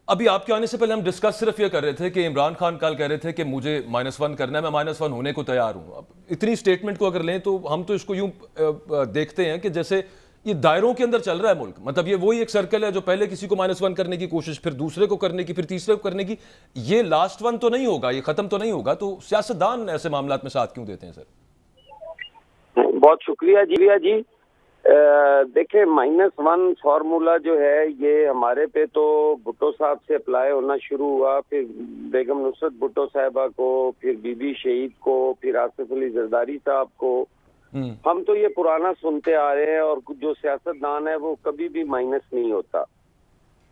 अभी आपके आने से पहले हम डिस्कस सिर्फ ये कर रहे थे कि इमरान खान कल कह रहे थे कि मुझे -1 करना है, मैं -1 होने को तैयार हूं। अब इतनी स्टेटमेंट को अगर लें तो हम तो इसको यूं देखते हैं कि जैसे ये दायरों के अंदर चल रहा है मुल्क। मतलब ये वही एक सर्कल है जो पहले किसी को -1 करने की कोशिश, फिर दूसरे को करने की, फिर तीसरे को करने की। ये लास्ट वन तो नहीं होगा, ये खत्म तो नहीं होगा। तो सियासतदान ऐसे मामलात में साथ क्यों देते हैं सर? बहुत शुक्रिया जी। देखिए, -1 फार्मूला जो है ये हमारे पे तो भुट्टो साहब से अप्लाई होना शुरू हुआ, फिर बेगम नुसरत भुट्टो साहिबा को, फिर बीबी शहीद को, फिर आसिफ अली जरदारी साहब को। हम तो ये पुराना सुनते आ रहे हैं और जो सियासतदान है वो कभी भी माइनस नहीं होता।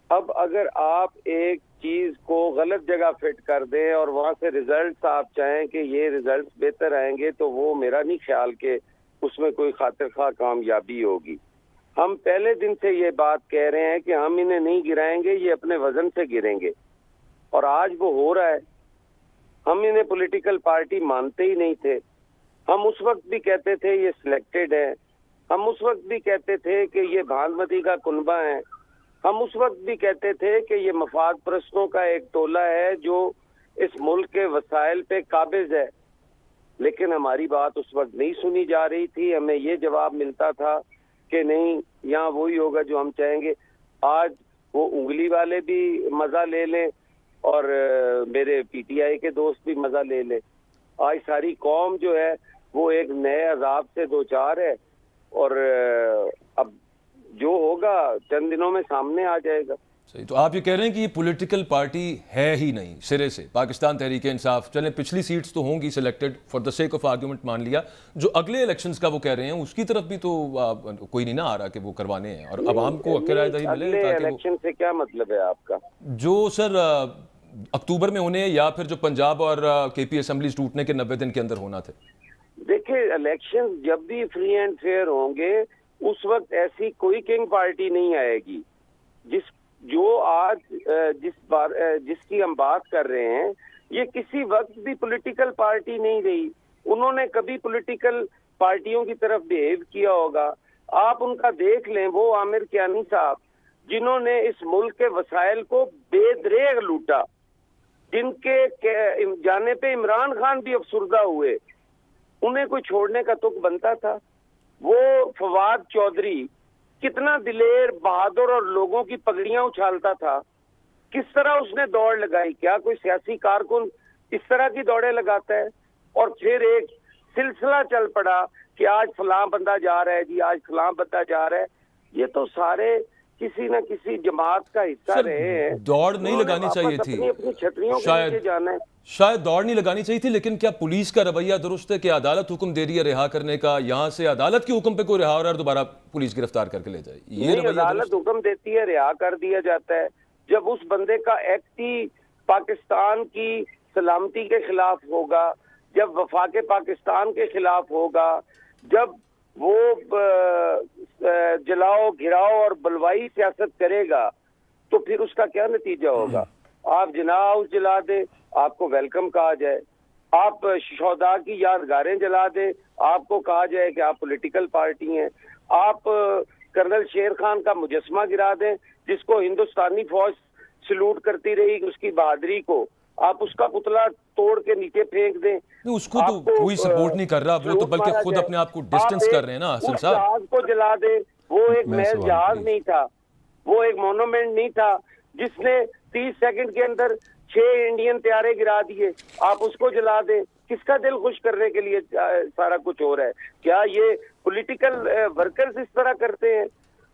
अब अगर आप एक चीज को गलत जगह फिट कर दें और वहां से रिजल्ट आप चाहें कि ये रिजल्ट बेहतर आएंगे, तो वो मेरा नहीं ख्याल के उसमें कोई खातिर खा कामयाबी होगी। हम पहले दिन से ये बात कह रहे हैं कि हम इन्हें नहीं गिराएंगे, ये अपने वजन से गिरेंगे, और आज वो हो रहा है। हम इन्हें पॉलिटिकल पार्टी मानते ही नहीं थे। हम उस वक्त भी कहते थे ये सिलेक्टेड है, हम उस वक्त भी कहते थे कि ये भानुमती का कुनबा है, हम उस वक्त भी कहते थे कि ये मफाद परस्तों का एक टोला है जो इस मुल्क के वसाइल पे काबिज है। लेकिन हमारी बात उस वक्त नहीं सुनी जा रही थी। हमें ये जवाब मिलता था कि नहीं, यहाँ वही होगा जो हम चाहेंगे। आज वो उंगली वाले भी मजा ले लें और मेरे पीटीआई के दोस्त भी मजा ले लें। आज सारी कौम जो है वो एक नए अजाब से दो चार है, और अब जो होगा चंद दिनों में सामने आ जाएगा। सही। तो आप ये कह रहे हैं कि ये पॉलिटिकल पार्टी है ही नहीं सिरे से, पाकिस्तान तहरीक इंसाफ। चलें, पिछली सीट्स तो होंगी selected, for the sake of argument मान लिया। जो अगले इलेक्शंस का वो कह रहे हैं उसकी तरफ भी तो कोई नहीं ना आ रहा कि वो करवाने हैं, और अवाम को अकेलादही मिले। इलेक्शन से क्या मतलब है आपका? जो सर अक्टूबर में होने, या फिर जो पंजाब और केपी असेंबलीज टूटने के 90 दिन के अंदर होना थे। देखिए, इलेक्शन जब भी फ्री एंड फेयर होंगे उस वक्त ऐसी कोई किंग पार्टी नहीं आएगी। जिसकी हम बात कर रहे हैं, ये किसी वक्त भी पॉलिटिकल पार्टी नहीं रही। उन्होंने कभी पॉलिटिकल पार्टियों की तरफ बिहेव किया होगा? आप उनका देख लें, वो आमिर कियानी साहब जिन्होंने इस मुल्क के वसाइल को बेदरेग लूटा, जिनके जाने पे इमरान खान भी अफसुर्दा हुए, उन्हें कोई छोड़ने का तुक बनता था? वो फवाद चौधरी कितना दिलेर, बहादुर और लोगों की पगड़ियां उछालता था। किस तरह उसने दौड़ लगाई? क्या कोई सियासी कारकुन इस तरह की दौड़े लगाता है? और फिर एक सिलसिला चल पड़ा कि आज फलां बंदा जा रहा है जी, आज फलां बंदा जा रहा है। ये तो सारे किसी न किसी जमात का हिस्सा रहे हैं। दौड़ नहीं लगानी चाहिए थी, अपनी छतरियों के नीचे जाना है। शायद दौड़ नहीं लगानी चाहिए थी। लेकिन क्या पुलिस का रवैया दुरुस्त है कि अदालत हुक्म दे रही है रिहा करने का, यहाँ से अदालत के हुक्म पे कोई रिहा हो रहा है दोबारा पुलिस गिरफ्तार करके ले जाए? ये अदालत हुक्म देती है, रिहा कर दिया जाता है। जब उस बंदे का एक्ट ही पाकिस्तान की सलामती के खिलाफ होगा, जब वफाक पाकिस्तान के खिलाफ होगा, जब वो जलाओ घिराओ और बलवाई सियासत करेगा, तो फिर उसका क्या नतीजा होगा? आप जिना हाउस जला दे, आपको वेलकम कहा जाए। आप शोहदा की यादगारें जला दे, आपको कहा जाए कि आप पॉलिटिकल पार्टी हैं। आप कर्नल शेर खान का मुजस्मा गिरा दें, जिसको हिंदुस्तानी फौज सलूट करती रही, उसकी बहादुरी को, आप उसका पुतला तोड़ के नीचे फेंक दें। उसको तो कोई सपोर्ट नहीं कर रहा, वो तो बल्कि खुद अपने आप को डिस्टेंस कर रहे हैं ना हसन साहब। जहाज को जला दे, वो एक महज जहाज नहीं था, वो एक मोनूमेंट नहीं था जिसने 30 सेकंड के अंदर 6 इंडियन त्यारे गिरा दिए। आप उसको जला दें। किसका दिल खुश करने के लिए सारा कुछ हो रहा है? क्या ये पॉलिटिकल वर्कर्स इस तरह करते हैं?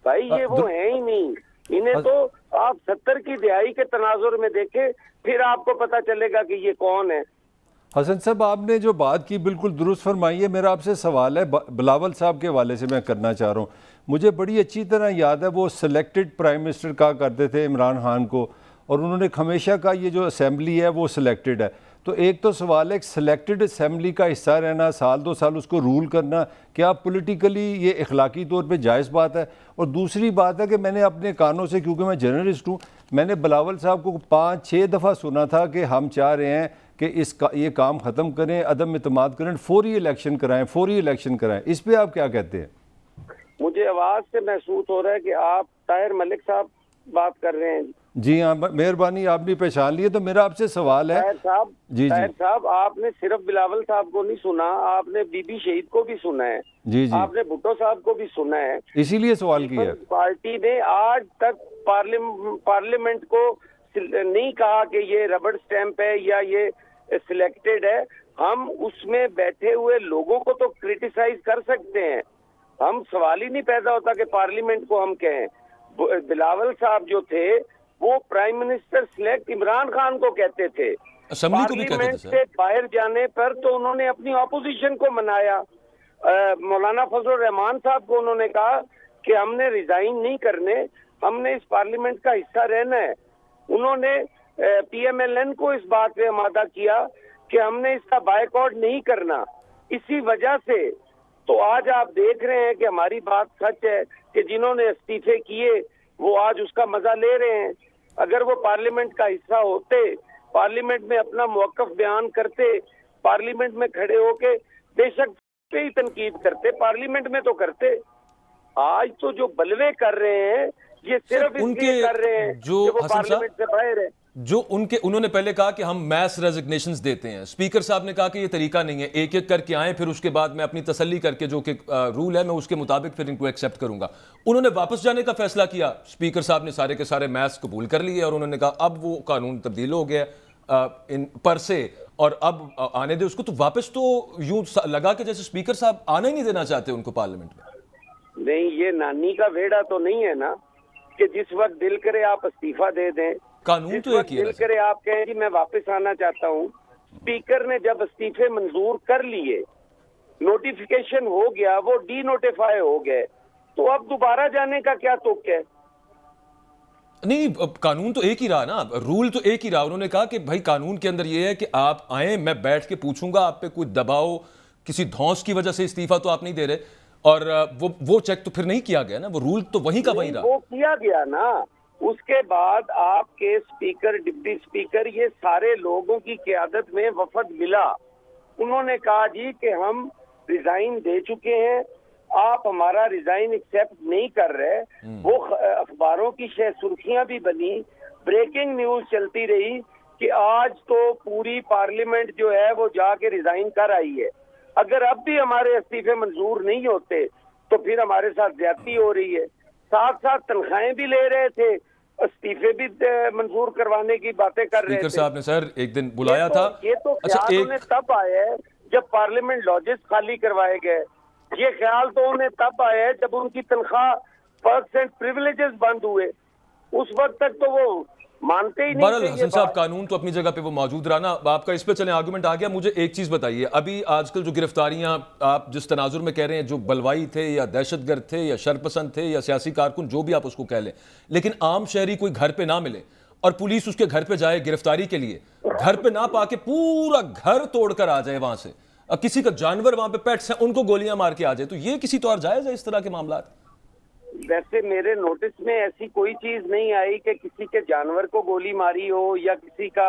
भाई ये वो है ही नहीं। इन्हें तो आप 70 की दिहाई के तनाजुर में देखें, फिर आपको पता चलेगा कि ये कौन है। हसन साहब, आपने जो बात की बिल्कुल दुरुस्त फरमाई है। मेरा आपसे सवाल है, बिलावल साहब के हवाले से मैं करना चाह रहा हूँ। मुझे बड़ी अच्छी तरह याद है, वो सिलेक्टेड प्राइम मिनिस्टर कहा करते थे इमरान खान को, और उन्होंने हमेशा कहा ये जो असेंबली है वो सिलेक्टेड है। तो एक तो सवाल है, सिलेक्टेड असेंबली का हिस्सा रहना, साल 2 साल उसको रूल करना, क्या पॉलिटिकली ये इखलाकी तौर पे जायज़ बात है? और दूसरी बात है कि मैंने अपने कानों से, क्योंकि मैं जर्नलिस्ट हूँ, मैंने बिलावल साहब को 5-6 दफ़ा सुना था कि हम चाह रहे हैं कि ये काम ख़त्म करें, अदम इत्मीनाद करें, फौरी इलेक्शन कराएं, फौरी इलेक्शन कराएं। इस पर आप क्या कहते हैं? मुझे आवाज़ से महसूस हो रहा है कि आप ताहिर मलिक साहब बात कर रहे हैं। जी हाँ, मेहरबानी, आपने पहचान लिया। तो मेरा आपसे सवाल है जी साहब, आपने सिर्फ बिलावल साहब को नहीं सुना, आपने बीबी शहीद को भी सुना है, जी जी, आपने भुट्टो साहब को भी सुना है, इसीलिए सवाल किया। पार्टी ने आज तक पार्लियामेंट को नहीं कहा कि ये रबड़ स्टैंप है या ये सिलेक्टेड है। हम उसमें बैठे हुए लोगों को तो क्रिटिसाइज कर सकते हैं, हम सवाल ही नहीं पैदा होता कि पार्लियामेंट को हम कहें। बिलावल साहब जो थे वो prime minister select Imran Khan को कहते थे, पार्लियामेंट से बाहर जाने पर तो उन्होंने अपनी ऑपोजिशन को मनाया। मौलाना फजल रहमान साहब को उन्होंने कहा कि हमने रिजाइन नहीं करने, हमने इस पार्लियामेंट का हिस्सा रहना है। उन्होंने PMLN को इस बात पे आमादा किया कि हमने इसका बायकॉट नहीं करना। इसी वजह से तो आज आप देख रहे हैं कि हमारी बात सच है कि जिन्होंने इस्तीफे किए वो आज उसका मजा ले रहे हैं। अगर वो पार्लियामेंट का हिस्सा होते, पार्लियामेंट में अपना मौकफ बयान करते, पार्लियामेंट में खड़े होके बेशक पे ही तनकीद करते, पार्लियामेंट में तो करते। आज तो जो बलवे कर रहे हैं ये सिर्फ उनके कर रहे हैं जो वो पार्लियामेंट से बाहर है। जो उन्होंने पहले कहा कि हम मैस रेजिग्नेशंस देते हैं, स्पीकर साहब ने कहा कि ये तरीका नहीं है, एक एक करके आए, फिर उसके बाद मैं अपनी तसल्ली करके जो कि रूल है मैं उसके मुताबिक फिर इनको एक्सेप्ट करूंगा। उन्होंने वापस जाने का फैसला किया, स्पीकर साहब ने सारे के सारे मैस कबूल कर लिए और उन्होंने कहा अब वो कानून तब्दील हो गया इन पर से और अब आने दे उसको। तो वापस तो यूं लगा कि जैसे स्पीकर साहब आने ही नहीं देना चाहते उनको पार्लियामेंट में। नहीं, ये नानी का वेड़ा तो नहीं है ना कि जिस वक्त दिल करे आप इस्तीफा दे दें, कानून तो एक ही है। दिल करे आप कहें जी मैं वापस आना चाहता हूँ। स्पीकर ने जब इस्तीफे मंजूर कर लिए, नोटिफिकेशन हो गया, वो डी नोटिफाई हो गए, तो अब दोबारा जाने का क्या तुक है? नहीं, कानून तो एक ही रहा ना, रूल तो एक ही रहा। उन्होंने कहा कि भाई कानून के अंदर ये है कि आप आए, मैं बैठ के पूछूंगा आप पे कोई दबाव, किसी धौंस की वजह से इस्तीफा तो आप नहीं दे रहे, और वो चेक तो फिर नहीं किया गया ना, वो रूल तो वहीं का वहीं रहा। वो किया गया ना, उसके बाद आपके स्पीकर, डिप्टी स्पीकर, ये सारे लोगों की क़यादत में वफद मिला। उन्होंने कहा जी कि हम रिजाइन दे चुके हैं, आप हमारा रिजाइन एक्सेप्ट नहीं कर रहे। वो अखबारों की सुर्खियां भी बनी, ब्रेकिंग न्यूज चलती रही कि आज तो पूरी पार्लियामेंट जो है वो जाके रिजाइन कर आई है। अगर अब भी हमारे इस्तीफे मंजूर नहीं होते तो फिर हमारे साथ ज्यादती हो रही है। साथ साथ तनख्वाहें भी ले रहे थे, इस्तीफे भी मंजूर करवाने की बातें कर रहे थे। स्पीकर साहब ने सर एक दिन बुलाया था। ये तो ख्याल उन्हें तब आया है जब पार्लियामेंट लॉजेस खाली करवाए गए। ये ख्याल तो उन्हें तब आया है जब उनकी तनख्वाह, पर्क्स एंड प्रिविलेजेस बंद हुए। उस वक्त तक तो वो मानते ही नहीं। बहरहाल हसन साहब, कानून तो अपनी जगह पे वो मौजूद रहा ना। आपका इस पे चले, आर्गुमेंट आ गया। मुझे एक चीज बताइए, अभी आजकल जो गिरफ्तारियां आप जिस तनाजुर में कह रहे हैं, जो बलवाई थे या दहशतगर्द थे या शरपसंद थे या सियासी कारकुन, जो भी आप उसको कह लें, लेकिन आम शहरी कोई घर पे ना मिले और पुलिस उसके घर पे जाए गिरफ्तारी के लिए, घर पे ना पाके पूरा घर तोड़कर आ जाए वहां से, किसी का जानवर वहां पे पेट्स हैं उनको गोलियां मार के आ जाए, तो ये किसी तौर जायज है इस तरह के मामला? वैसे मेरे नोटिस में ऐसी कोई चीज नहीं आई कि किसी के जानवर को गोली मारी हो या किसी का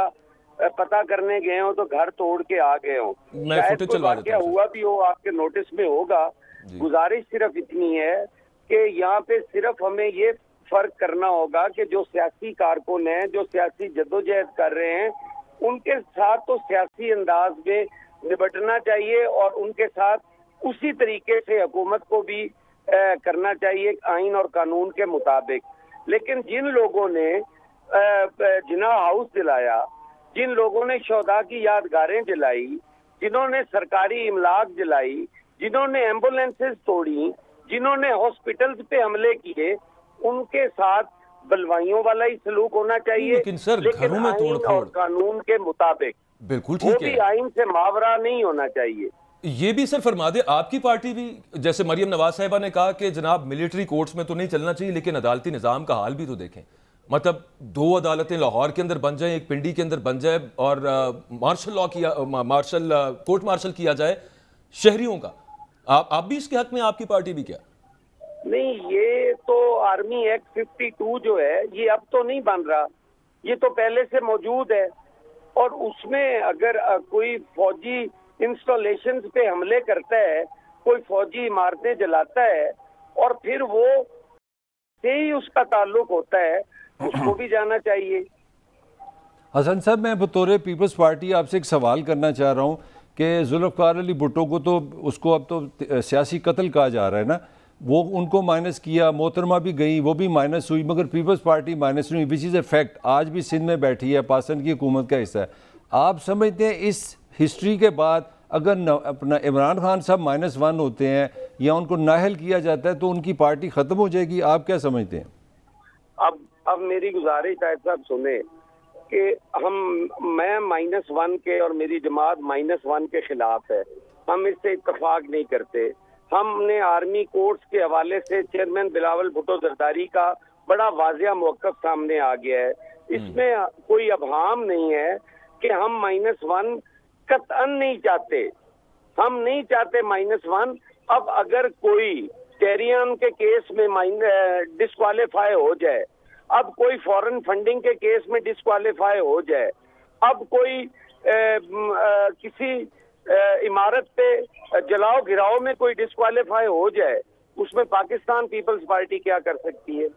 पता करने गए हो तो घर तोड़ के आ गए हो। मैं फुटेज चलवा देता हूं। हुआ भी हो, आपके नोटिस में होगा। गुजारिश सिर्फ इतनी है कि यहाँ पे सिर्फ हमें ये फर्क करना होगा कि जो सियासी कारकुन हैं, जो सियासी जद्दोजहद कर रहे हैं, उनके साथ तो सियासी अंदाज में निपटना चाहिए और उनके साथ उसी तरीके से हुकूमत को भी करना चाहिए आइन और कानून के मुताबिक। लेकिन जिन लोगों ने जिना हाउस जलाया, जिन लोगों ने शोहदा की यादगारें जलाई, जिन्होंने सरकारी इमलाक जलाई, जिन्होंने एम्बुलेंसेस तोड़ी, जिन्होंने हॉस्पिटल्स पे हमले किए, उनके साथ बलवाइयों वाला ही सलूक होना चाहिए। लेकिन सर, घरों में तोड़फोड़ और कानून के मुताबिक, बिल्कुल ठीक है, वो भी आइन से मावरा नहीं होना चाहिए। ये भी सर फरमा दे, आपकी पार्टी भी, जैसे मरियम नवाज साहिबा ने कहा कि जनाब मिलिट्री कोर्ट्स में तो नहीं चलना चाहिए, लेकिन अदालती निज़ाम का हाल भी तो देखें। मतलब 2 अदालतें लाहौर के अंदर बन जाए, एक पिंडी के अंदर बन जाए और मार्शल लॉ किया, कोर्ट मार्शल किया जाए शहरियों का। आप भी इसके हक में, आपकी पार्टी भी क्या? नहीं, ये तो आर्मी एक्ट 52 जो है ये अब तो नहीं बन रहा, ये तो पहले से मौजूद है। और उसमें अगर कोई फौजी इंस्टॉलेशन पे हमले करता है, कोई फौजी इमारतें जलाता है और फिर वो से ही उसका ताल्लुक होता है, उसको भी जाना चाहिए। हसन साहब, मैं बतौर पीपल्स पार्टी आपसे एक सवाल करना चाह रहा हूँ कि जुल्फ़िकार अली भुट्टो को तो उसको अब तो सियासी कत्ल कहा जा रहा है ना, वो उनको माइनस किया, मोहतरमा भी गई, वो भी माइनस हुई, मगर पीपल्स पार्टी माइनस नहीं हुई, विच इज़ ए फैक्ट। आज भी सिंध में बैठी है, पाकिस्तान की हुकूमत का हिस्सा है। आप समझते हैं इस हिस्ट्री के बाद अगर अपना इमरान खान साहब -1 होते हैं या उनको नाहल किया जाता है तो उनकी पार्टी ख़त्म हो जाएगी? आप क्या समझते हैं? अब मेरी गुजारिश है साहब सुने कि मैं -1 के और मेरी जमात -1 के खिलाफ है। हम इससे इत्तेफाक नहीं करते। हमने आर्मी कोर्ट्स के हवाले से चेयरमैन बिलावल भुट्टो जरदारी का बड़ा वाजिया मौक़िफ़ सामने आ गया है। इसमें कोई अबहाम नहीं है कि हम -1 कतअन नहीं चाहते। हम नहीं चाहते -1। अब अगर कोई टेरियन के केस में डिस्क्वालीफाई हो जाए, अब कोई फॉरेन फंडिंग के केस में डिस्क्वालीफाई हो जाए, अब कोई किसी इमारत पे जलाओ गिराओ में कोई डिस्क्वालीफाई हो जाए, उसमें पाकिस्तान पीपल्स पार्टी क्या कर सकती है?